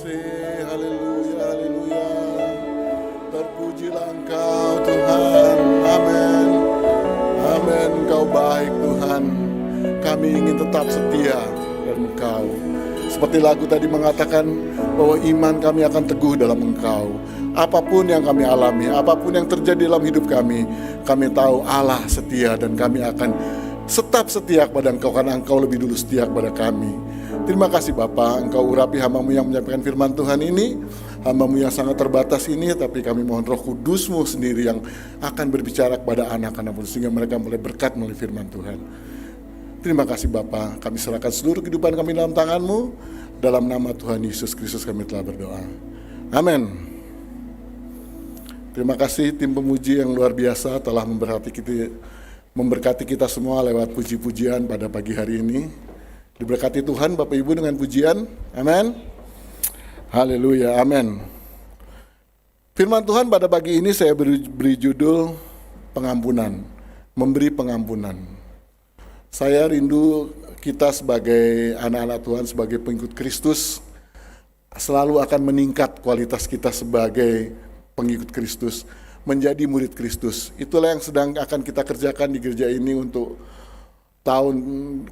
kasih. Haleluya, haleluya. Terpujilah Engkau Tuhan. Amin. Amin. Engkau baik Tuhan. Kami ingin tetap setia dalam Engkau. Seperti lagu tadi mengatakan bahwa iman kami akan teguh dalam Engkau. Apapun yang kami alami, apapun yang terjadi dalam hidup kami tahu Allah setia dan kami akan tetap setia kepada Engkau karena Engkau lebih dulu setia kepada kami. Terima kasih Bapa, Engkau urapi hamba-Mu yang menyampaikan firman Tuhan ini, hamba-Mu yang sangat terbatas ini, tapi kami mohon Roh Kudus-Mu sendiri yang akan berbicara kepada anak-anak-Mu sehingga mereka mulai berkat melalui firman Tuhan. Terima kasih Bapa, kami serahkan seluruh kehidupan kami dalam tangan-Mu, dalam nama Tuhan Yesus Kristus kami telah berdoa. Amin. Terima kasih tim pemuji yang luar biasa telah memberkati kita semua lewat puji-pujian pada pagi hari ini. Diberkati Tuhan Bapak Ibu dengan pujian. Amin. Haleluya, amin. Firman Tuhan pada pagi ini saya beri judul pengampunan, memberi pengampunan. Saya rindu kita sebagai anak-anak Tuhan, sebagai pengikut Kristus, selalu akan meningkat kualitas kita sebagai pengikut Kristus, menjadi murid Kristus. Itulah yang sedang akan kita kerjakan di gereja ini untuk tahun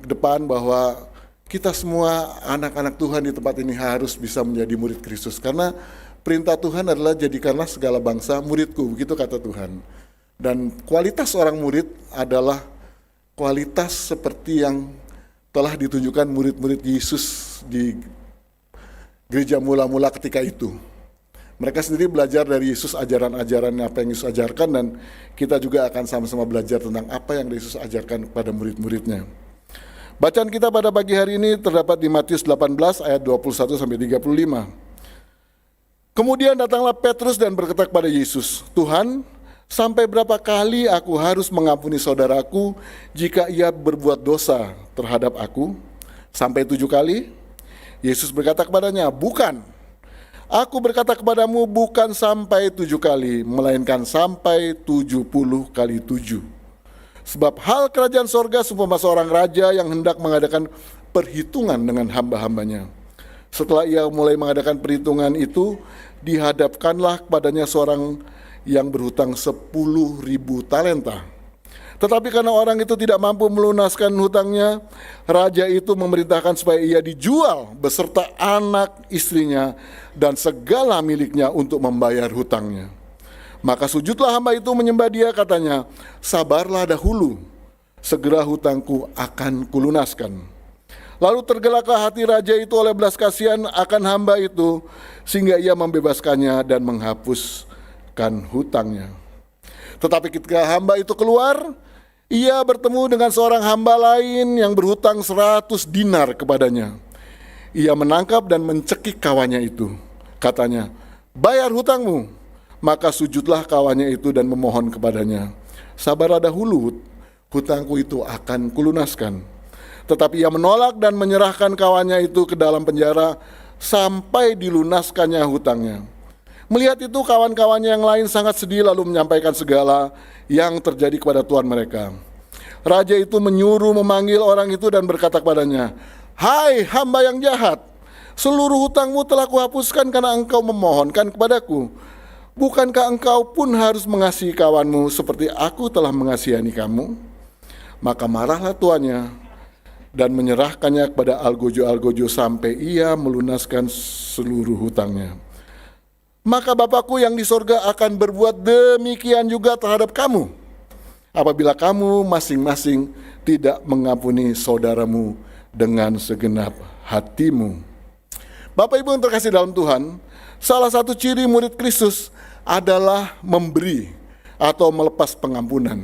depan, bahwa kita semua anak-anak Tuhan di tempat ini harus bisa menjadi murid Kristus. Karena perintah Tuhan adalah jadikanlah segala bangsa muridku, begitu kata Tuhan. Dan kualitas orang murid adalah kualitas seperti yang telah ditunjukkan murid-murid Yesus di gereja mula-mula ketika itu. Mereka sendiri belajar dari Yesus ajaran-ajaran apa yang Yesus ajarkan, dan kita juga akan sama-sama belajar tentang apa yang Yesus ajarkan kepada murid-muridnya. Bacaan kita pada pagi hari ini terdapat di Matius 18 ayat 21-35. Kemudian datanglah Petrus dan berkata kepada Yesus, "Tuhan, sampai berapa kali aku harus mengampuni saudaraku jika ia berbuat dosa terhadap aku? Sampai 7 kali?" Yesus berkata kepadanya, "Bukan. Aku berkata kepadamu, bukan sampai 7 kali, melainkan sampai 70 kali 7. Sebab hal kerajaan sorga seumpama seorang raja yang hendak mengadakan perhitungan dengan hamba-hambanya. Setelah ia mulai mengadakan perhitungan itu, dihadapkanlah kepadanya seorang yang berhutang 10.000 talenta. Tetapi karena orang itu tidak mampu melunaskan hutangnya, raja itu memerintahkan supaya ia dijual beserta anak istrinya dan segala miliknya untuk membayar hutangnya. Maka sujudlah hamba itu menyembah dia, katanya, 'Sabarlah dahulu, segera hutangku akan kulunaskan.' Lalu tergeraklah hati raja itu oleh belas kasihan akan hamba itu, sehingga ia membebaskannya dan menghapuskan hutangnya. Tetapi ketika hamba itu keluar, ia bertemu dengan seorang hamba lain yang berhutang 100 dinar kepadanya. Ia menangkap dan mencekik kawannya itu. Katanya, 'Bayar hutangmu.' Maka sujudlah kawannya itu dan memohon kepadanya, 'Sabarlah dahulu, hutangku itu akan kulunaskan.' Tetapi ia menolak dan menyerahkan kawannya itu ke dalam penjara sampai dilunaskannya hutangnya. Melihat itu kawan-kawannya yang lain sangat sedih, lalu menyampaikan segala yang terjadi kepada tuan mereka. Raja itu menyuruh memanggil orang itu dan berkata kepadanya, 'Hai hamba yang jahat, seluruh hutangmu telah kuhapuskan karena engkau memohonkan kepadaku. Bukankah engkau pun harus mengasihi kawanmu seperti aku telah mengasihani kamu?' Maka marahlah tuannya dan menyerahkannya kepada algojo-algojo sampai ia melunaskan seluruh hutangnya. Maka Bapakku yang di sorga akan berbuat demikian juga terhadap kamu, apabila kamu masing-masing tidak mengampuni saudaramu dengan segenap hatimu." Bapak Ibu yang terkasih dalam Tuhan, salah satu ciri murid Kristus adalah memberi atau melepas pengampunan.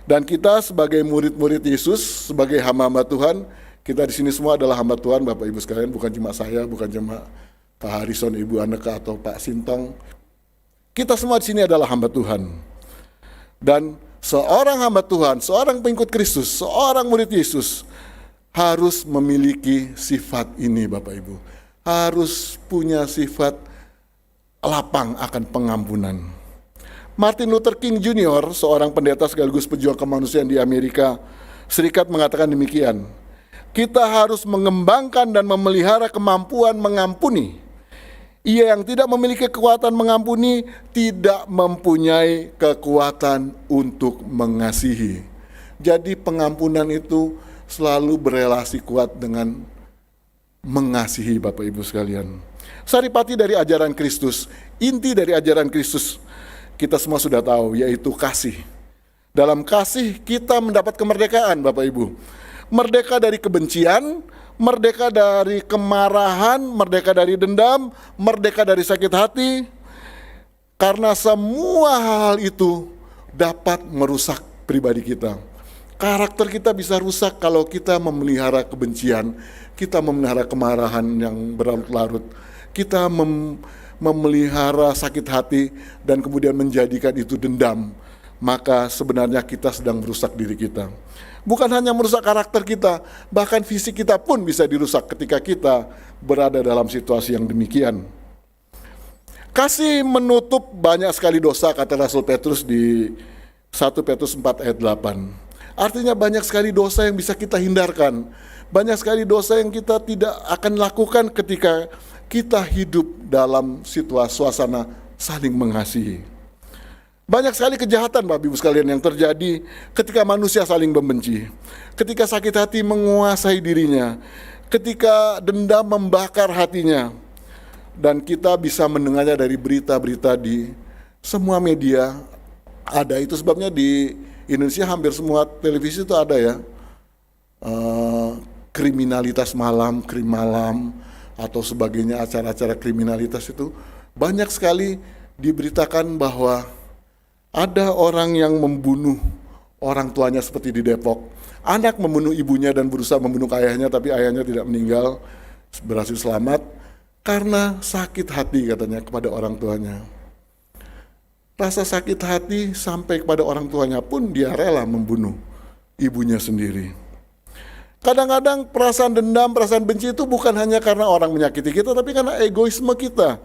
Dan kita sebagai murid-murid Yesus, sebagai hamba-hamba Tuhan, kita di sini semua adalah hamba Tuhan, Bapak Ibu sekalian, bukan cuma saya, bukan cuma Pak Harrison, Ibu Aneka, atau Pak Sintong. Kita semua di sini adalah hamba Tuhan. Dan seorang hamba Tuhan, seorang pengikut Kristus, seorang murid Yesus harus memiliki sifat ini, Bapak Ibu. Harus punya sifat lapang akan pengampunan. Martin Luther King Jr., seorang pendeta sekaligus pejuang kemanusiaan di Amerika Serikat, mengatakan demikian, "Kita harus mengembangkan dan memelihara kemampuan mengampuni Ia yang tidak memiliki kekuatan mengampuni tidak mempunyai kekuatan untuk mengasihi. Jadi pengampunan itu selalu berelasi kuat dengan mengasihi, Bapak Ibu sekalian. Saripati dari ajaran Kristus, inti dari ajaran Kristus kita semua sudah tahu, yaitu kasih. Dalam kasih kita mendapat kemerdekaan, Bapak Ibu. Merdeka dari kebencian, merdeka dari kemarahan, merdeka dari dendam, merdeka dari sakit hati. Karena semua hal itu dapat merusak pribadi kita. Karakter kita bisa rusak kalau kita memelihara kebencian, kita memelihara kemarahan yang berlarut-larut, kita memelihara sakit hati dan kemudian menjadikan itu dendam. Maka sebenarnya kita sedang merusak diri kita. Bukan hanya merusak karakter kita, bahkan fisik kita pun bisa dirusak ketika kita berada dalam situasi yang demikian. Kasih menutup banyak sekali dosa, kata Rasul Petrus di 1 Petrus 4 ayat 8. Artinya banyak sekali dosa yang bisa kita hindarkan. Banyak sekali dosa yang kita tidak akan lakukan ketika kita hidup dalam situasi suasana saling mengasihi. Banyak sekali kejahatan, Bapak Ibu sekalian, yang terjadi ketika manusia saling membenci. Ketika sakit hati menguasai dirinya. Ketika dendam membakar hatinya. Dan kita bisa mendengarnya dari berita-berita di semua media. Ada, itu sebabnya di Indonesia hampir semua televisi itu ada ya. Kriminalitas malam, krim malam, atau sebagainya, acara-acara kriminalitas itu. Banyak sekali diberitakan bahwa ada orang yang membunuh orang tuanya seperti di Depok. Anak membunuh ibunya dan berusaha membunuh ayahnya, tapi ayahnya tidak meninggal, berhasil selamat karena sakit hati katanya kepada orang tuanya. Rasa sakit hati sampai kepada orang tuanya pun dia rela membunuh ibunya sendiri. Kadang-kadang perasaan dendam, perasaan benci itu bukan hanya karena orang menyakiti kita, tapi karena egoisme kita.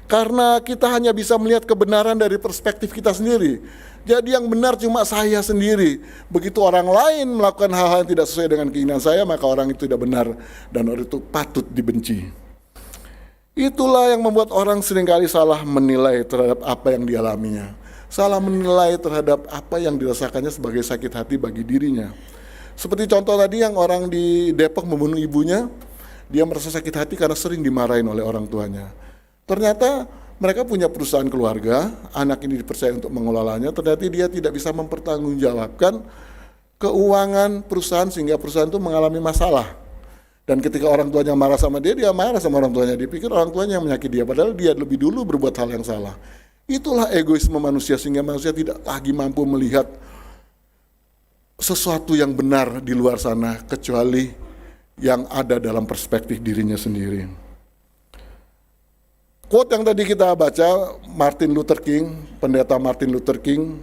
Karena kita hanya bisa melihat kebenaran dari perspektif kita sendiri. Jadi yang benar cuma saya sendiri. Begitu orang lain melakukan hal-hal yang tidak sesuai dengan keinginan saya, maka orang itu tidak benar dan orang itu patut dibenci. Itulah yang membuat orang seringkali salah menilai terhadap apa yang dialaminya. Salah menilai terhadap apa yang dirasakannya sebagai sakit hati bagi dirinya. Seperti contoh tadi yang orang di Depok membunuh ibunya, dia merasa sakit hati karena sering dimarahin oleh orang tuanya. Ternyata mereka punya perusahaan keluarga, anak ini dipercaya untuk mengelolanya, ternyata dia tidak bisa mempertanggungjawabkan keuangan perusahaan sehingga perusahaan itu mengalami masalah. Dan ketika orang tuanya marah sama dia marah sama orang tuanya, dia pikir orang tuanya yang menyakiti dia, padahal dia lebih dulu berbuat hal yang salah. Itulah egoisme manusia, sehingga manusia tidak lagi mampu melihat sesuatu yang benar di luar sana, kecuali yang ada dalam perspektif dirinya sendiri. Quote yang tadi kita baca, Martin Luther King, pendeta Martin Luther King,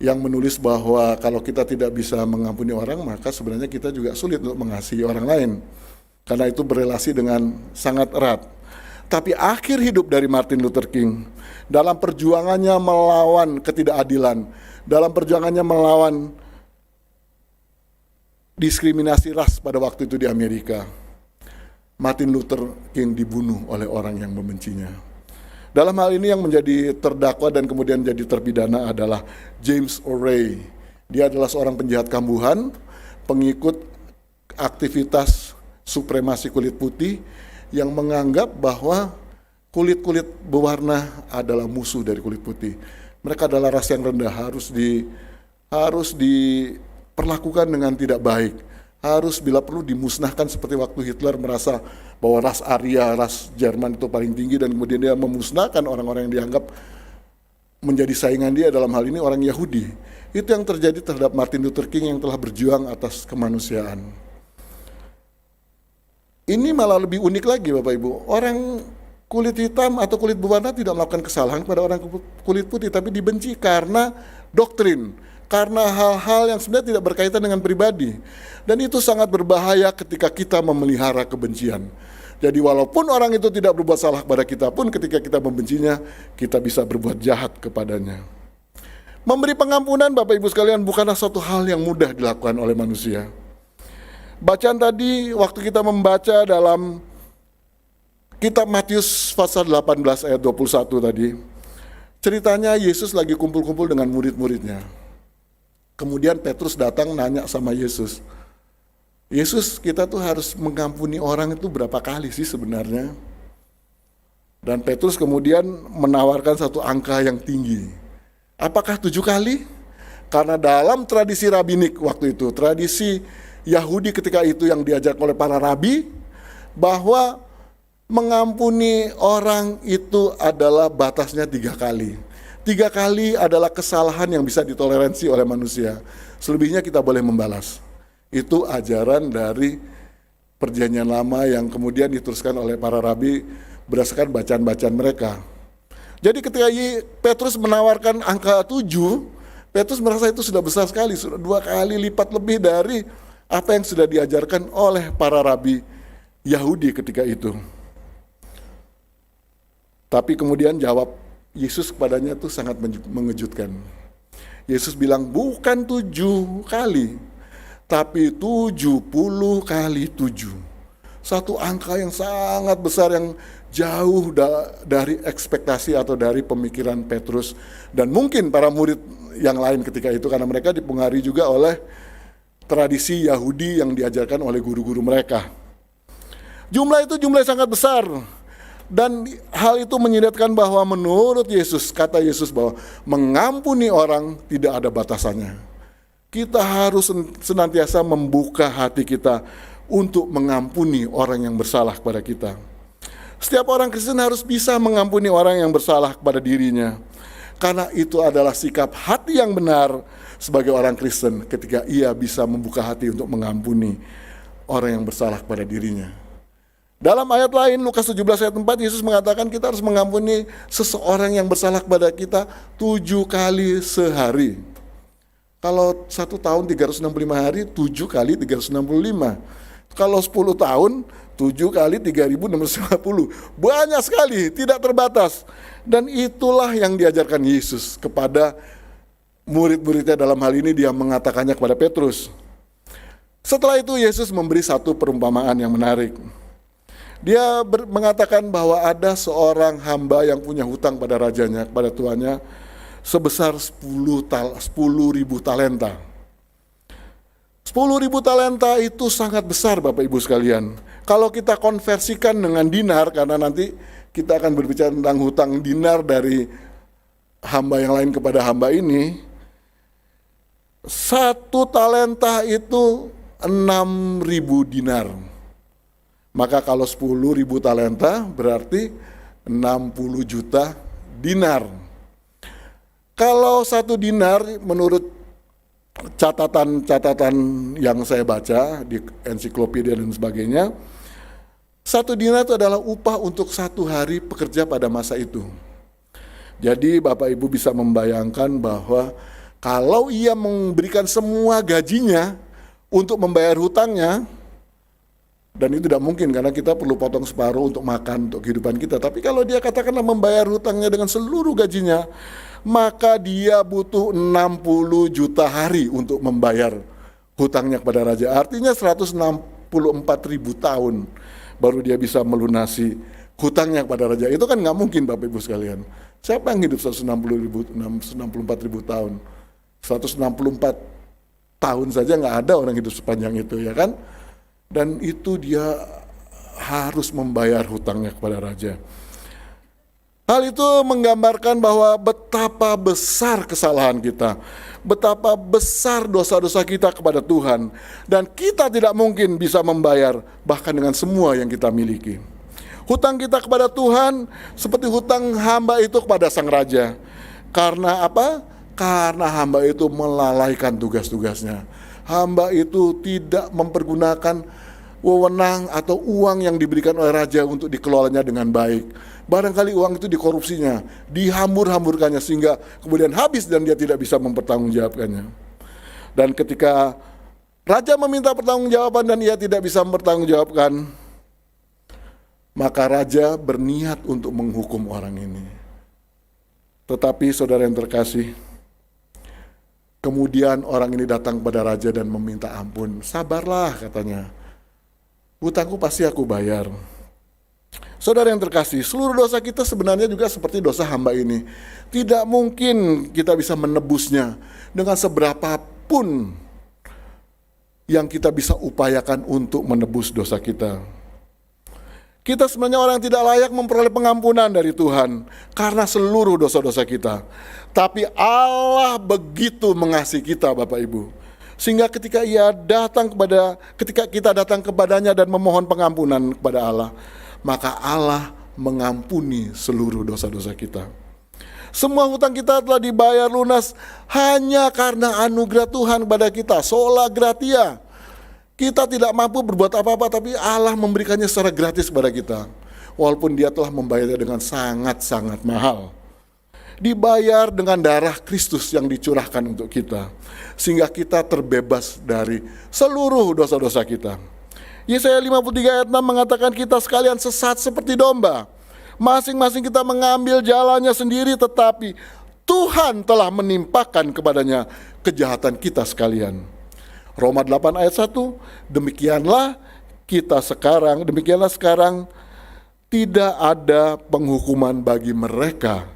yang menulis bahwa kalau kita tidak bisa mengampuni orang, maka sebenarnya kita juga sulit untuk mengasihi orang lain. Karena itu berelasi dengan sangat erat. Tapi akhir hidup dari Martin Luther King, dalam perjuangannya melawan ketidakadilan, dalam perjuangannya melawan diskriminasi ras pada waktu itu di Amerika, Martin Luther King dibunuh oleh orang yang membencinya. Dalam hal ini yang menjadi terdakwa dan kemudian jadi terpidana adalah James O'Reilly. Dia adalah seorang penjahat kambuhan, pengikut aktivitas supremasi kulit putih yang menganggap bahwa kulit-kulit berwarna adalah musuh dari kulit putih. Mereka adalah ras yang rendah, harus diperlakukan dengan tidak baik. Harus bila perlu dimusnahkan seperti waktu Hitler merasa bahwa ras Arya, ras Jerman itu paling tinggi dan kemudian dia memusnahkan orang-orang yang dianggap menjadi saingan dia, dalam hal ini orang Yahudi. Itu yang terjadi terhadap Martin Luther King yang telah berjuang atas kemanusiaan. Ini malah lebih unik lagi Bapak Ibu. Orang kulit hitam atau kulit berwarna tidak melakukan kesalahan kepada orang kulit putih, tapi dibenci karena doktrin. Karena hal-hal yang sebenarnya tidak berkaitan dengan pribadi. Dan itu sangat berbahaya ketika kita memelihara kebencian. Jadi walaupun orang itu tidak berbuat salah kepada kita pun, ketika kita membencinya, kita bisa berbuat jahat kepadanya. Memberi pengampunan Bapak Ibu sekalian bukanlah suatu hal yang mudah dilakukan oleh manusia. Bacaan tadi waktu kita membaca dalam Kitab Matius pasal 18 ayat 21 tadi, ceritanya Yesus lagi kumpul-kumpul dengan murid-muridnya. Kemudian Petrus datang nanya sama Yesus, Yesus, kita tuh harus mengampuni orang itu berapa kali sih sebenarnya? Dan Petrus kemudian menawarkan satu angka yang tinggi. Apakah 7 kali? Karena dalam tradisi rabinik waktu itu, tradisi Yahudi ketika itu yang diajar oleh para rabi, bahwa mengampuni orang itu adalah batasnya 3 kali. 3 kali adalah kesalahan yang bisa ditoleransi oleh manusia. Selebihnya kita boleh membalas. Itu ajaran dari Perjanjian Lama yang kemudian diteruskan oleh para rabi berdasarkan bacaan-bacaan mereka. Jadi ketika Petrus menawarkan angka 7, Petrus merasa itu sudah besar sekali, sudah 2 kali lipat lebih dari apa yang sudah diajarkan oleh para rabi Yahudi ketika itu. Tapi kemudian jawab Yesus kepadanya itu sangat mengejutkan. Yesus bilang bukan 7 kali, tapi 70 kali 7. Satu angka yang sangat besar yang jauh dari ekspektasi atau dari pemikiran Petrus dan mungkin para murid yang lain ketika itu, karena mereka dipengaruhi juga oleh tradisi Yahudi yang diajarkan oleh guru-guru mereka. Jumlah itu jumlah yang sangat besar, dan hal itu menyedihkan bahwa menurut Yesus, kata Yesus bahwa mengampuni orang tidak ada batasannya. Kita harus senantiasa membuka hati kita untuk mengampuni orang yang bersalah kepada kita. Setiap orang Kristen harus bisa mengampuni orang yang bersalah kepada dirinya, karena itu adalah sikap hati yang benar sebagai orang Kristen ketika ia bisa membuka hati untuk mengampuni orang yang bersalah kepada dirinya. Dalam ayat lain, Lukas 17 ayat 4, Yesus mengatakan kita harus mengampuni seseorang yang bersalah kepada kita 7 kali sehari. Kalau 1 tahun 365 hari, 7 kali 365. Kalau 10 tahun, 7 kali 3.650. Banyak sekali, tidak terbatas. Dan itulah yang diajarkan Yesus kepada murid-muridnya. Dalam hal ini dia mengatakannya kepada Petrus. Setelah itu Yesus memberi satu perumpamaan yang menarik. Dia mengatakan bahwa ada seorang hamba yang punya hutang pada rajanya, kepada tuannya, sebesar 10.000 talenta. 10.000 talenta itu sangat besar Bapak Ibu sekalian. Kalau kita konversikan dengan dinar, karena nanti kita akan berbicara tentang hutang dinar dari hamba yang lain kepada hamba ini. 1 talenta itu 6.000 dinar. Maka kalau 10.000 talenta berarti 60 juta dinar. Kalau 1 dinar menurut catatan-catatan yang saya baca di ensiklopedia dan sebagainya, 1 dinar itu adalah upah untuk 1 hari pekerja pada masa itu. Jadi Bapak Ibu bisa membayangkan bahwa kalau ia memberikan semua gajinya untuk membayar hutangnya, dan itu tidak mungkin karena kita perlu potong separuh untuk makan, untuk kehidupan kita. Tapi kalau dia katakanlah membayar hutangnya dengan seluruh gajinya, maka dia butuh 60 juta hari untuk membayar hutangnya kepada raja. Artinya 164.000 tahun baru dia bisa melunasi hutangnya kepada raja. Itu kan nggak mungkin Bapak Ibu sekalian. Siapa yang hidup 164.000 tahun? 164 tahun saja nggak ada orang hidup sepanjang itu, ya kan? Dan itu dia harus membayar hutangnya kepada raja. Hal itu menggambarkan bahwa betapa besar kesalahan kita, betapa besar dosa-dosa kita kepada Tuhan, dan kita tidak mungkin bisa membayar bahkan dengan semua yang kita miliki. Hutang kita kepada Tuhan seperti hutang hamba itu kepada sang raja. Karena apa? Karena hamba itu melalaikan tugas-tugasnya. Hamba itu tidak mempergunakan wewenang atau uang yang diberikan oleh raja untuk dikelolanya dengan baik. Barangkali uang itu dikorupsinya, dihambur-hamburkannya sehingga kemudian habis dan dia tidak bisa mempertanggungjawabkannya. Dan ketika raja meminta pertanggungjawaban dan ia tidak bisa mempertanggungjawabkan, maka raja berniat untuk menghukum orang ini. Tetapi saudara yang terkasih, kemudian orang ini datang kepada raja dan meminta ampun. Sabarlah katanya, hutangku pasti aku bayar. Saudara yang terkasih, seluruh dosa kita sebenarnya juga seperti dosa hamba ini. Tidak mungkin kita bisa menebusnya dengan seberapa pun yang kita bisa upayakan untuk menebus dosa kita. Kita sebenarnya orang yang tidak layak memperoleh pengampunan dari Tuhan karena seluruh dosa-dosa kita. Tapi Allah begitu mengasihi kita, Bapak Ibu, sehingga ketika kita datang kepadanya dan memohon pengampunan kepada Allah, maka Allah mengampuni seluruh dosa-dosa kita. Semua hutang kita telah dibayar lunas hanya karena anugerah Tuhan kepada kita, sola gratia. Kita tidak mampu berbuat apa-apa, tapi Allah memberikannya secara gratis kepada kita. Walaupun Dia telah membayarnya dengan sangat-sangat mahal. Dibayar dengan darah Kristus yang dicurahkan untuk kita, sehingga kita terbebas dari seluruh dosa-dosa kita. Yesaya 53 ayat 6 mengatakan kita sekalian sesat seperti domba. Masing-masing kita mengambil jalannya sendiri, tetapi Tuhan telah menimpakan kepadanya kejahatan kita sekalian. Roma 8 ayat 1, demikianlah sekarang tidak ada penghukuman bagi mereka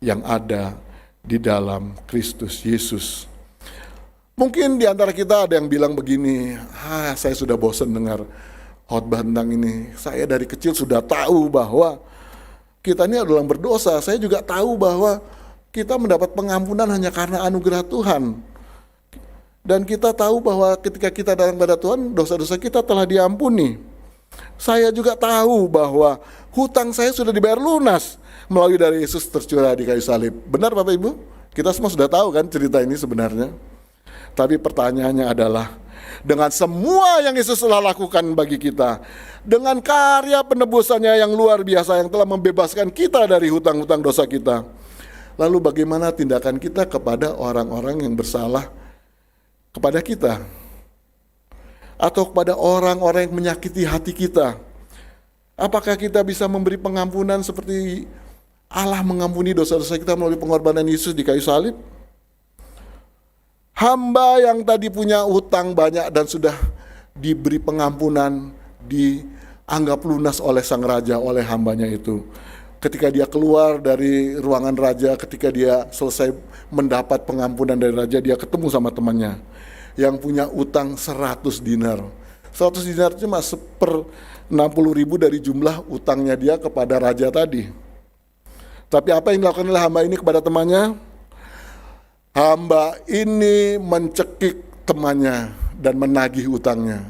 yang ada di dalam Kristus Yesus. Mungkin di antara kita ada yang bilang begini, saya sudah bosan dengar khotbah tentang ini. Saya dari kecil sudah tahu bahwa kita ini adalah berdosa. Saya juga tahu bahwa kita mendapat pengampunan hanya karena anugerah Tuhan. Dan kita tahu bahwa ketika kita datang kepada Tuhan, dosa-dosa kita telah diampuni. Saya juga tahu bahwa hutang saya sudah dibayar lunas melalui darah Yesus tercurah di kayu salib. Benar Bapak Ibu? Kita semua sudah tahu kan cerita ini sebenarnya. Tapi pertanyaannya adalah, dengan semua yang Yesus telah lakukan bagi kita, dengan karya penebusannya yang luar biasa yang telah membebaskan kita dari hutang-hutang dosa kita, lalu bagaimana tindakan kita kepada orang-orang yang bersalah kepada kita, atau kepada orang-orang yang menyakiti hati kita? Apakah kita bisa memberi pengampunan seperti Allah mengampuni dosa-dosa kita melalui pengorbanan Yesus di kayu salib? Hamba yang tadi punya utang banyak dan sudah diberi pengampunan, dianggap lunas oleh sang raja, oleh hambanya itu. Ketika dia keluar dari ruangan raja, ketika dia selesai mendapat pengampunan dari raja, dia ketemu sama temannya yang punya utang 100 dinar. 100 dinar cuma 60.000 dari jumlah utangnya dia kepada raja tadi. Tapi apa yang dilakukan oleh hamba ini kepada temannya? Hamba ini mencekik temannya dan menagih utangnya.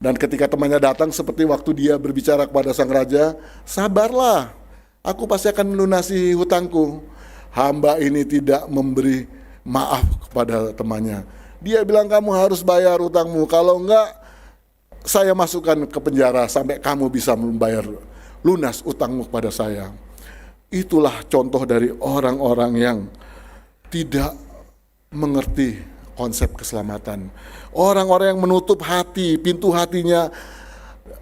Dan ketika temannya datang seperti waktu dia berbicara kepada sang raja, sabarlah, aku pasti akan melunasi hutangku. Hamba ini tidak memberi maaf kepada temannya. Dia bilang, kamu harus bayar hutangmu, kalau enggak saya masukkan ke penjara sampai kamu bisa membayar lunas utangmu kepada saya. Itulah contoh dari orang-orang yang tidak mengerti konsep keselamatan. Orang-orang yang menutup hati, pintu hatinya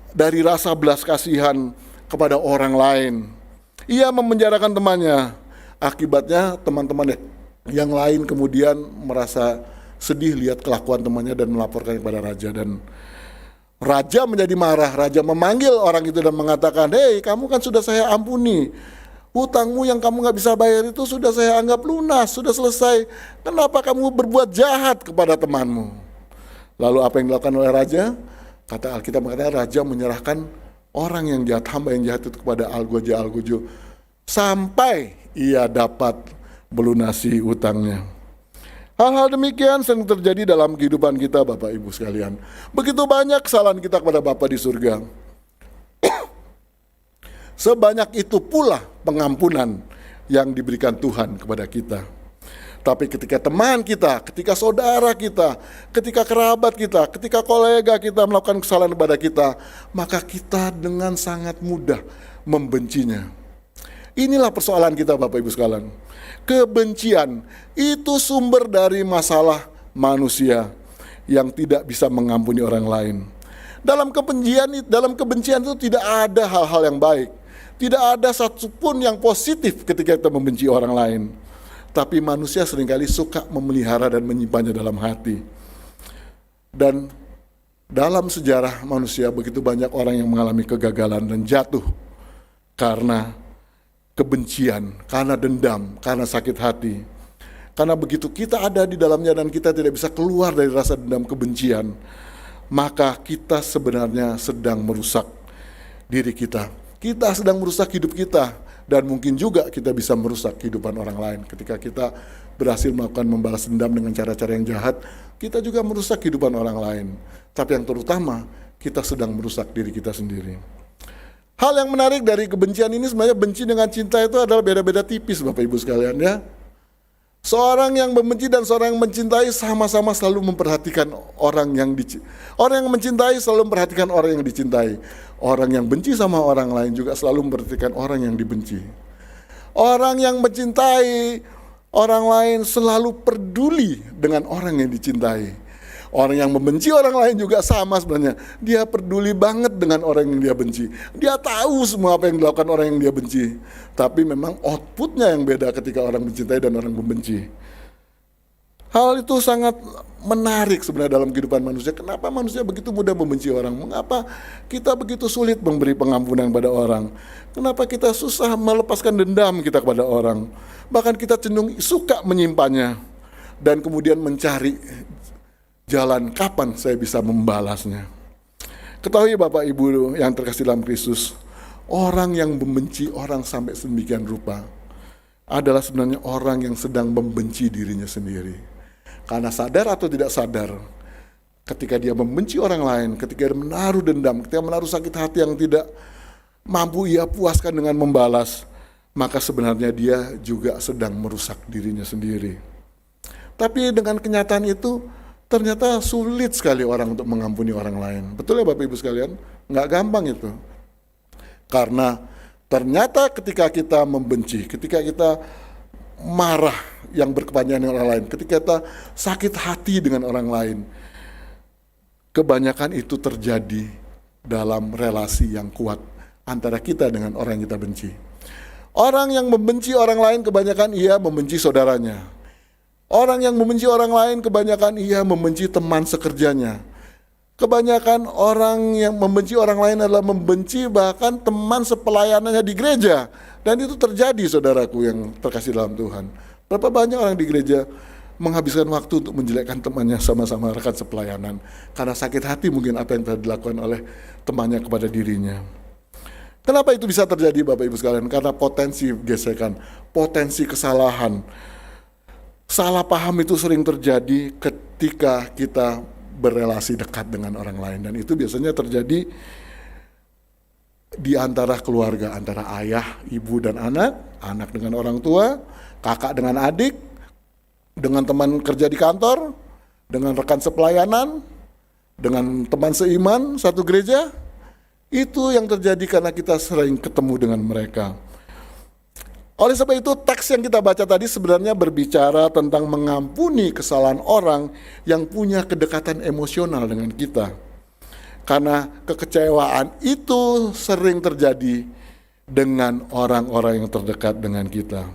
dari rasa belas kasihan kepada orang lain. Ia memenjarakan temannya. Akibatnya teman-teman yang lain kemudian merasa sedih lihat kelakuan temannya dan melaporkan kepada raja. Dan raja menjadi marah. Raja memanggil orang itu dan mengatakan, hei, kamu kan sudah saya ampuni. Hutangmu yang kamu gak bisa bayar itu sudah saya anggap lunas, sudah selesai. Kenapa kamu berbuat jahat kepada temanmu? Lalu apa yang dilakukan oleh raja? Kata Alkitab mengatakan raja menyerahkan orang yang jahat, hamba yang jahat itu kepada algojo sampai ia dapat melunasi hutangnya. Hal-hal demikian sering terjadi dalam kehidupan kita, Bapak Ibu sekalian. Begitu banyak kesalahan kita kepada Bapa di surga. Sebanyak itu pula pengampunan yang diberikan Tuhan kepada kita. Tapi ketika teman kita, ketika saudara kita, ketika kerabat kita, ketika kolega kita melakukan kesalahan kepada kita, maka kita dengan sangat mudah membencinya. Inilah persoalan kita, Bapak Ibu sekalian. Kebencian itu sumber dari masalah manusia yang tidak bisa mengampuni orang lain. Dalam kebencian itu tidak ada hal-hal yang baik. Tidak ada satupun yang positif ketika kita membenci orang lain. Tapi manusia seringkali suka memelihara dan menyimpannya dalam hati. Dan dalam sejarah manusia begitu banyak orang yang mengalami kegagalan dan jatuh karena kebencian, karena dendam, karena sakit hati. Karena begitu kita ada di dalamnya dan kita tidak bisa keluar dari rasa dendam kebencian, maka kita sebenarnya sedang merusak diri kita. Kita sedang merusak hidup kita, dan mungkin juga kita bisa merusak kehidupan orang lain. Ketika kita berhasil melakukan membalas dendam dengan cara-cara yang jahat, kita juga merusak kehidupan orang lain. Tapi yang terutama, kita sedang merusak diri kita sendiri. Hal yang menarik dari kebencian ini, sebenarnya benci dengan cinta itu adalah beda-beda tipis, Bapak Ibu sekalian ya. Seorang yang membenci dan seorang yang mencintai sama-sama selalu memperhatikan orang yang dicintai. Orang yang mencintai selalu memperhatikan orang yang dicintai. Orang yang benci sama orang lain juga selalu memperhatikan orang yang dibenci. Orang yang mencintai orang lain selalu peduli dengan orang yang dicintai. Orang yang membenci orang lain juga sama sebenarnya. Dia peduli banget dengan orang yang dia benci. Dia tahu semua apa yang dilakukan orang yang dia benci. Tapi memang outputnya yang beda ketika orang mencintai dan orang membenci. Hal itu sangat menarik sebenarnya dalam kehidupan manusia. Kenapa manusia begitu mudah membenci orang? Mengapa kita begitu sulit memberi pengampunan pada orang? Kenapa kita susah melepaskan dendam kita kepada orang? Bahkan kita cenderung suka menyimpannya dan kemudian mencari jalan kapan saya bisa membalasnya. Ketahui Bapak Ibu yang terkasih dalam Kristus, orang yang membenci orang sampai sedemikian rupa adalah sebenarnya orang yang sedang membenci dirinya sendiri. Karena sadar atau tidak sadar, ketika dia membenci orang lain, ketika dia menaruh dendam, ketika menaruh sakit hati yang tidak mampu ia puaskan dengan membalas, maka sebenarnya dia juga sedang merusak dirinya sendiri. Tapi dengan kenyataan itu, ternyata sulit sekali orang untuk mengampuni orang lain. Betul ya Bapak Ibu sekalian? Nggak gampang itu. Karena ternyata ketika kita membenci, ketika kita marah yang berkepanjangan dengan orang lain, ketika kita sakit hati dengan orang lain, kebanyakan itu terjadi dalam relasi yang kuat antara kita dengan orang yang kita benci. Orang yang membenci orang lain kebanyakan ia membenci saudaranya. Orang yang membenci orang lain kebanyakan ia membenci teman sekerjanya. Kebanyakan orang yang membenci orang lain adalah membenci bahkan teman sepelayanannya di gereja. Dan itu terjadi saudaraku yang terkasih dalam Tuhan. Berapa banyak orang di gereja menghabiskan waktu untuk menjelekkan temannya sama-sama rekan sepelayanan. Karena sakit hati mungkin apa yang telah dilakukan oleh temannya kepada dirinya. Kenapa itu bisa terjadi Bapak Ibu sekalian? Karena potensi gesekan, potensi kesalahan. Salah paham itu sering terjadi ketika kita berrelasi dekat dengan orang lain. Dan itu biasanya terjadi di antara keluarga, antara ayah, ibu dan anak, anak dengan orang tua, kakak dengan adik, dengan teman kerja di kantor, dengan rekan sepelayanan, dengan teman seiman satu gereja. Itu yang terjadi karena kita sering ketemu dengan mereka. Oleh sebab itu teks yang kita baca tadi sebenarnya berbicara tentang mengampuni kesalahan orang yang punya kedekatan emosional dengan kita. Karena kekecewaan itu sering terjadi dengan orang-orang yang terdekat dengan kita.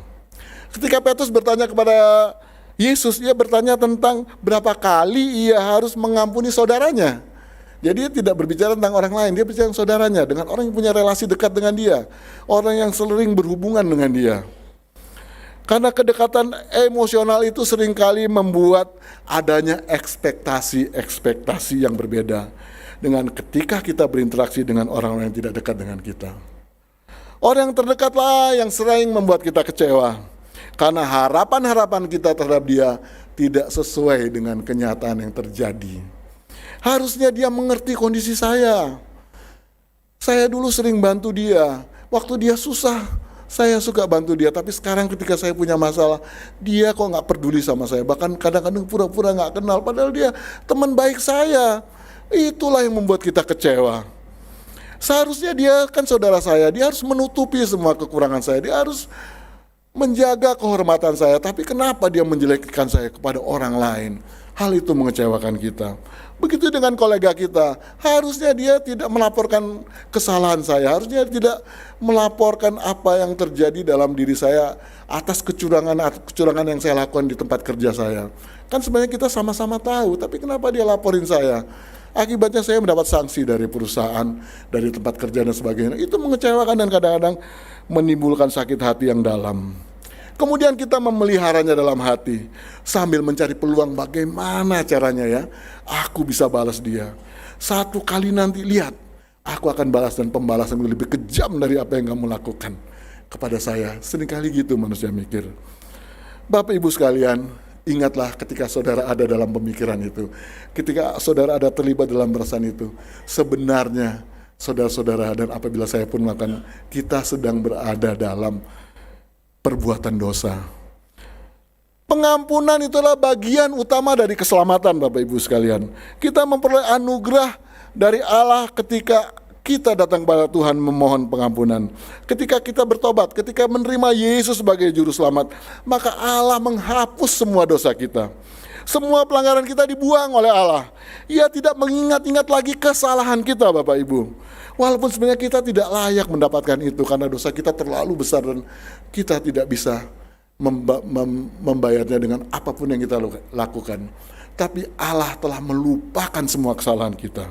Ketika Petrus bertanya kepada Yesus, ia bertanya tentang berapa kali ia harus mengampuni saudaranya. Jadi dia tidak berbicara tentang orang lain, dia berbicara tentang saudaranya, dengan orang yang punya relasi dekat dengan dia, orang yang sering berhubungan dengan dia. Karena kedekatan emosional itu seringkali membuat adanya ekspektasi-ekspektasi yang berbeda dengan ketika kita berinteraksi dengan orang-orang yang tidak dekat dengan kita. Orang yang terdekatlah yang sering membuat kita kecewa, karena harapan-harapan kita terhadap dia tidak sesuai dengan kenyataan yang terjadi. Harusnya dia mengerti kondisi saya. Saya dulu sering bantu dia. Waktu dia susah, saya suka bantu dia. Tapi sekarang ketika saya punya masalah, dia kok gak peduli sama saya. Bahkan kadang-kadang pura-pura gak kenal. Padahal dia teman baik saya. Itulah yang membuat kita kecewa. Seharusnya dia kan saudara saya. Dia harus menutupi semua kekurangan saya. Dia harus menjaga kehormatan saya. Tapi kenapa dia menjelekkan saya kepada orang lain? Hal itu mengecewakan kita. Begitu dengan kolega kita, harusnya dia tidak melaporkan kesalahan saya, harusnya tidak melaporkan apa yang terjadi dalam diri saya atas kecurangan yang saya lakukan di tempat kerja saya. Kan sebenarnya kita sama-sama tahu, tapi kenapa dia laporin saya? Akibatnya saya mendapat sanksi dari perusahaan, dari tempat kerja dan sebagainya. Itu mengecewakan dan kadang-kadang menimbulkan sakit hati yang dalam. Kemudian kita memeliharanya dalam hati sambil mencari peluang bagaimana caranya ya aku bisa balas dia. Satu kali nanti lihat, aku akan balas dan pembalasan lebih kejam dari apa yang kamu lakukan kepada saya. Seringkali gitu manusia mikir. Bapak Ibu sekalian, ingatlah ketika saudara ada dalam pemikiran itu, ketika saudara ada terlibat dalam perasaan itu, sebenarnya saudara-saudara dan apabila saya pun melakukan, kita sedang berada dalam perbuatan dosa. Pengampunan itulah bagian utama dari keselamatan Bapak Ibu sekalian. Kita memperoleh anugerah dari Allah ketika kita datang kepada Tuhan memohon pengampunan. Ketika kita bertobat, ketika menerima Yesus sebagai juru selamat, maka Allah menghapus semua dosa kita. Semua pelanggaran kita dibuang oleh Allah. Ia tidak mengingat-ingat lagi kesalahan kita Bapak Ibu. Walaupun sebenarnya kita tidak layak mendapatkan itu karena dosa kita terlalu besar dan kita tidak bisa membayarnya dengan apapun yang kita lakukan. Tapi Allah telah melupakan semua kesalahan kita.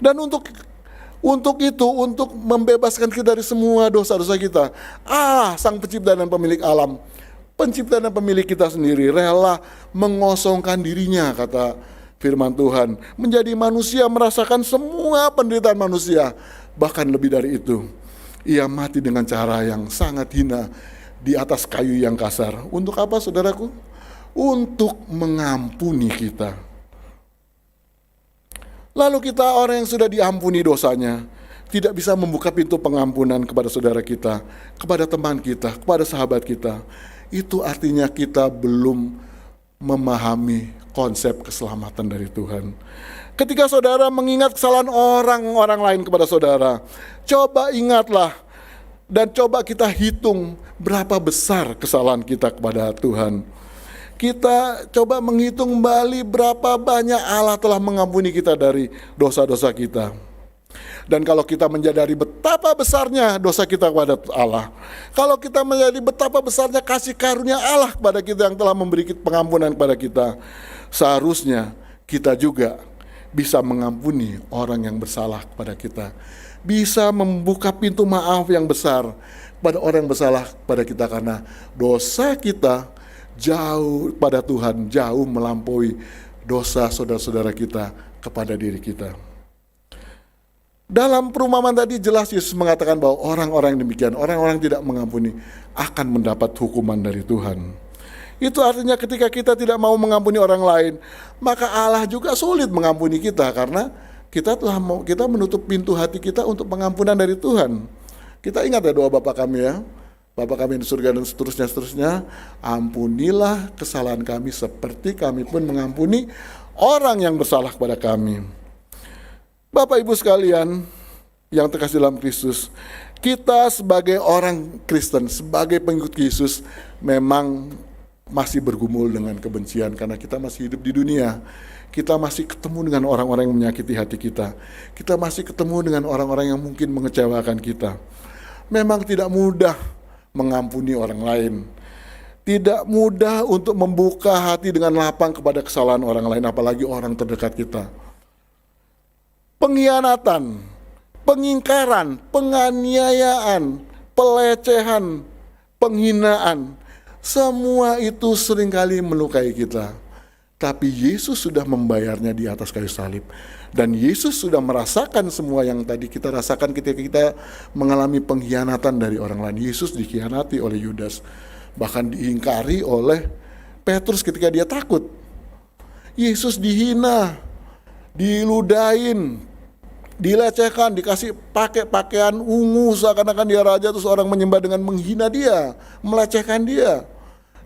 Dan untuk membebaskan kita dari semua dosa-dosa kita, Sang Pencipta dan Pemilik alam, Pencipta dan Pemilik kita sendiri rela mengosongkan dirinya, kata firman Tuhan, menjadi manusia, merasakan semua penderitaan manusia. Bahkan lebih dari itu, ia mati dengan cara yang sangat hina di atas kayu yang kasar. Untuk apa saudaraku? Untuk mengampuni kita. Lalu kita orang yang sudah diampuni dosanya tidak bisa membuka pintu pengampunan kepada saudara kita, kepada teman kita, kepada sahabat kita. Itu artinya kita belum memahami konsep keselamatan dari Tuhan. Ketika saudara mengingat kesalahan orang lain kepada saudara, coba ingatlah dan coba kita hitung berapa besar kesalahan kita kepada Tuhan. Kita coba menghitung kembali berapa banyak Allah telah mengampuni kita dari dosa-dosa kita. Dan kalau kita menyadari betapa besarnya dosa kita kepada Allah, kalau kita menyadari betapa besarnya kasih karunia Allah kepada kita yang telah memberi pengampunan kepada kita, seharusnya kita juga bisa mengampuni orang yang bersalah kepada kita, bisa membuka pintu maaf yang besar kepada orang yang bersalah kepada kita, karena dosa kita jauh pada Tuhan, jauh melampaui dosa saudara-saudara kita kepada diri kita. Dalam perumpamaan tadi jelas Yesus mengatakan bahwa orang-orang yang demikian, orang-orang yang tidak mengampuni akan mendapat hukuman dari Tuhan. Itu artinya ketika kita tidak mau mengampuni orang lain, maka Allah juga sulit mengampuni kita karena kita menutup pintu hati kita untuk pengampunan dari Tuhan. Kita ingat ya doa Bapa kami ya. Bapa kami di surga dan seterusnya, ampunilah kesalahan kami seperti kami pun mengampuni orang yang bersalah kepada kami. Bapak Ibu sekalian yang terkasih dalam Kristus, kita sebagai orang Kristen, sebagai pengikut Yesus memang masih bergumul dengan kebencian karena kita masih hidup di dunia. Kita masih ketemu dengan orang-orang yang menyakiti hati kita. Kita masih ketemu dengan orang-orang yang mungkin mengecewakan kita. Memang tidak mudah mengampuni orang lain. Tidak mudah untuk membuka hati dengan lapang kepada kesalahan orang lain, apalagi orang terdekat kita. Pengkhianatan, pengingkaran, penganiayaan, pelecehan, penghinaan, semua itu seringkali melukai kita. Tapi Yesus sudah membayarnya di atas kayu salib. Dan Yesus sudah merasakan semua yang tadi kita rasakan ketika kita mengalami pengkhianatan dari orang lain. Yesus dikhianati oleh Yudas, bahkan diingkari oleh Petrus ketika dia takut. Yesus dihina, diludahin, dilecehkan, dikasih pakai pakaian ungu seakan-akan dia raja, terus orang menyembah dengan menghina dia, melecehkan dia,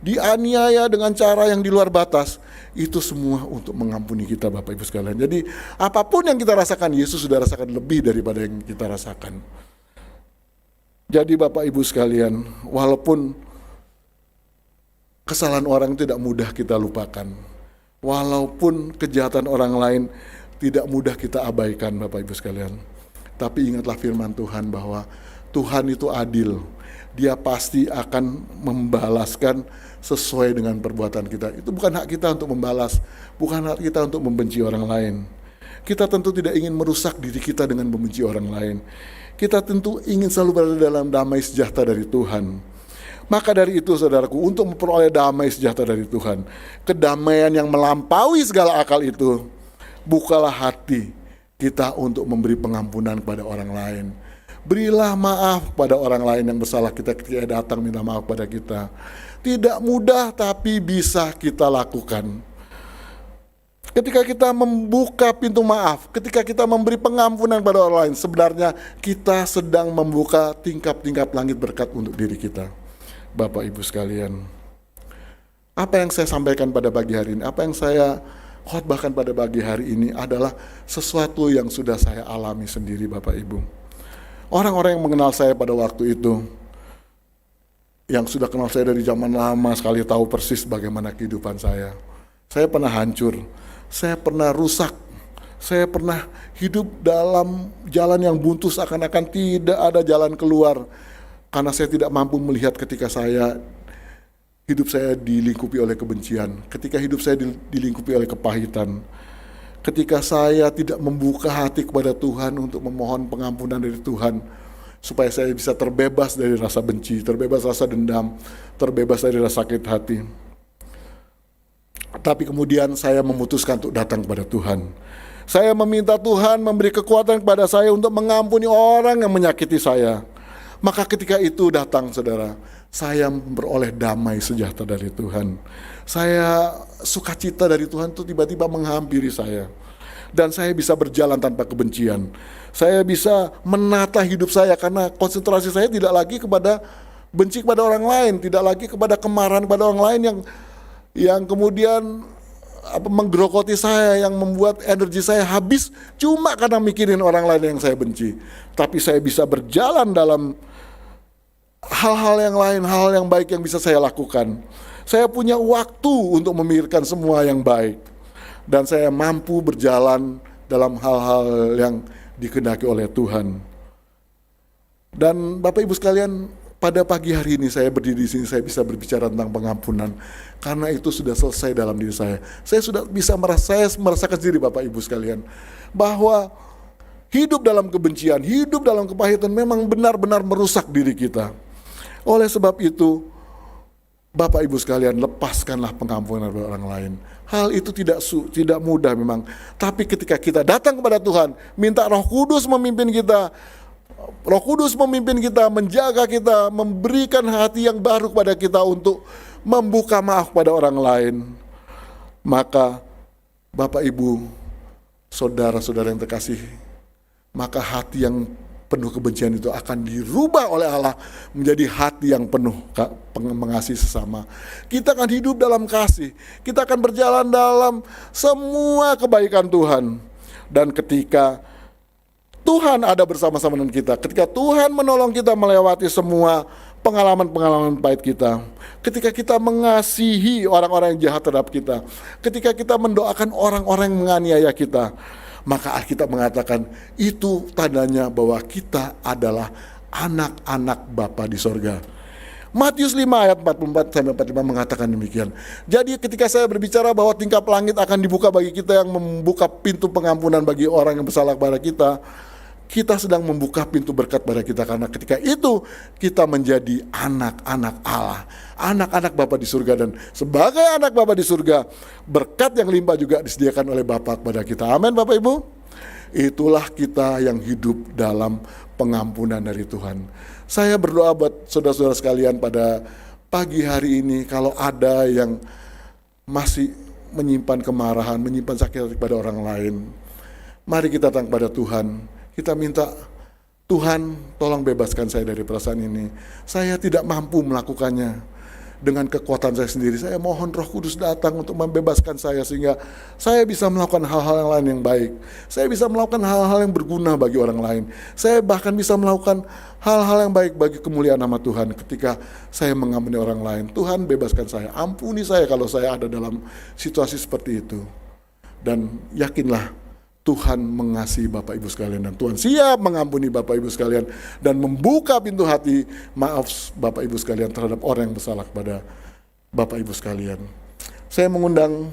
dianiaya dengan cara yang di luar batas. Itu semua untuk mengampuni kita Bapak Ibu sekalian. Jadi apapun yang kita rasakan, Yesus sudah rasakan lebih daripada yang kita rasakan. Jadi Bapak Ibu sekalian, walaupun kesalahan orang tidak mudah kita lupakan, walaupun kejahatan orang lain tidak mudah kita abaikan Bapak Ibu sekalian, tapi ingatlah firman Tuhan bahwa Tuhan itu adil. Dia pasti akan membalaskan sesuai dengan perbuatan kita. Itu bukan hak kita untuk membalas, bukan hak kita untuk membenci orang lain. Kita tentu tidak ingin merusak diri kita dengan membenci orang lain. Kita tentu ingin selalu berada dalam damai sejahtera dari Tuhan. Maka dari itu saudaraku, untuk memperoleh damai sejahtera dari Tuhan, kedamaian yang melampaui segala akal itu, bukalah hati kita untuk memberi pengampunan kepada orang lain. Berilah maaf pada orang lain yang bersalah kita ketika datang minta maaf pada kita. Tidak mudah tapi bisa kita lakukan. Ketika kita membuka pintu maaf, ketika kita memberi pengampunan pada orang lain, sebenarnya kita sedang membuka tingkap-tingkap langit berkat untuk diri kita. Bapak Ibu sekalian, apa yang saya sampaikan pada pagi hari ini, apa yang saya khotbahkan pada pagi hari ini adalah sesuatu yang sudah saya alami sendiri, Bapak Ibu. Orang-orang yang mengenal saya pada waktu itu, yang sudah kenal saya dari zaman lama sekali, tahu persis bagaimana kehidupan saya. Saya pernah hancur, saya pernah rusak, saya pernah hidup dalam jalan yang buntu seakan-akan tidak ada jalan keluar. Karena saya tidak mampu melihat ketika hidup saya dilingkupi oleh kebencian, ketika hidup saya dilingkupi oleh kepahitan. Ketika saya tidak membuka hati kepada Tuhan untuk memohon pengampunan dari Tuhan, supaya saya bisa terbebas dari rasa benci, terbebas rasa dendam, terbebas dari rasa sakit hati. Tapi kemudian saya memutuskan untuk datang kepada Tuhan. Saya meminta Tuhan memberi kekuatan kepada saya untuk mengampuni orang yang menyakiti saya. Maka ketika itu datang saudara, saya memperoleh damai sejahtera dari Tuhan. Saya sukacita dari Tuhan itu tiba-tiba menghampiri saya. Dan saya bisa berjalan tanpa kebencian. Saya bisa menata hidup saya karena konsentrasi saya tidak lagi kepada benci kepada orang lain, tidak lagi kepada kemarahan kepada orang lain yang kemudian menggerogoti saya, yang membuat energi saya habis cuma karena mikirin orang lain yang saya benci. Tapi saya bisa berjalan dalam hal-hal yang lain, hal-hal yang baik yang bisa saya lakukan. Saya punya waktu untuk memikirkan semua yang baik. Dan saya mampu berjalan dalam hal-hal yang dikehendaki oleh Tuhan. Dan Bapak Ibu sekalian, pada pagi hari ini saya berdiri di sini, saya bisa berbicara tentang pengampunan. Karena itu sudah selesai dalam diri saya. Saya sudah bisa merasakan sendiri Bapak Ibu sekalian, bahwa hidup dalam kebencian, hidup dalam kepahitan memang benar-benar merusak diri kita. Oleh sebab itu, Bapak Ibu sekalian, lepaskanlah pengampunan kepada orang lain. Hal itu tidak mudah memang. Tapi ketika kita datang kepada Tuhan, minta Roh Kudus memimpin kita. Roh Kudus memimpin kita, menjaga kita, memberikan hati yang baru kepada kita untuk membuka maaf pada orang lain. Maka Bapak Ibu, saudara-saudara yang terkasih, maka hati yang penuh kebencian itu akan dirubah oleh Allah menjadi hati yang penuh mengasihi sesama. Kita akan hidup dalam kasih, kita akan berjalan dalam semua kebaikan Tuhan. Dan ketika Tuhan ada bersama-sama dengan kita, ketika Tuhan menolong kita melewati semua pengalaman-pengalaman pahit kita, ketika kita mengasihi orang-orang yang jahat terhadap kita, ketika kita mendoakan orang-orang yang menganiaya kita, maka Alkitab mengatakan itu tandanya bahwa kita adalah anak-anak Bapa di sorga. Matius 5 ayat 44-45 mengatakan demikian. Jadi ketika saya berbicara bahwa tingkap langit akan dibuka bagi kita, yang membuka pintu pengampunan bagi orang yang bersalah kepada kita, kita sedang membuka pintu berkat pada kita. Karena ketika itu kita menjadi anak-anak Allah, anak-anak Bapa di surga. Dan sebagai anak Bapa di surga, berkat yang limpah juga disediakan oleh Bapa kepada kita. Amin Bapak Ibu. Itulah kita yang hidup dalam pengampunan dari Tuhan. Saya berdoa buat saudara-saudara sekalian pada pagi hari ini, kalau ada yang masih menyimpan kemarahan, menyimpan sakit hati kepada orang lain, mari kita datang kepada Tuhan. Kita minta, Tuhan tolong bebaskan saya dari perasaan ini. Saya tidak mampu melakukannya dengan kekuatan saya sendiri. Saya mohon Roh Kudus datang untuk membebaskan saya, sehingga saya bisa melakukan hal-hal yang lain yang baik. Saya bisa melakukan hal-hal yang berguna bagi orang lain. Saya bahkan bisa melakukan hal-hal yang baik bagi kemuliaan nama Tuhan ketika saya mengampuni orang lain. Tuhan bebaskan saya, ampuni saya kalau saya ada dalam situasi seperti itu. Dan yakinlah, Tuhan mengasihi Bapak Ibu sekalian, dan Tuhan siap mengampuni Bapak Ibu sekalian dan membuka pintu hati maaf Bapak Ibu sekalian terhadap orang yang bersalah kepada Bapak Ibu sekalian. Saya mengundang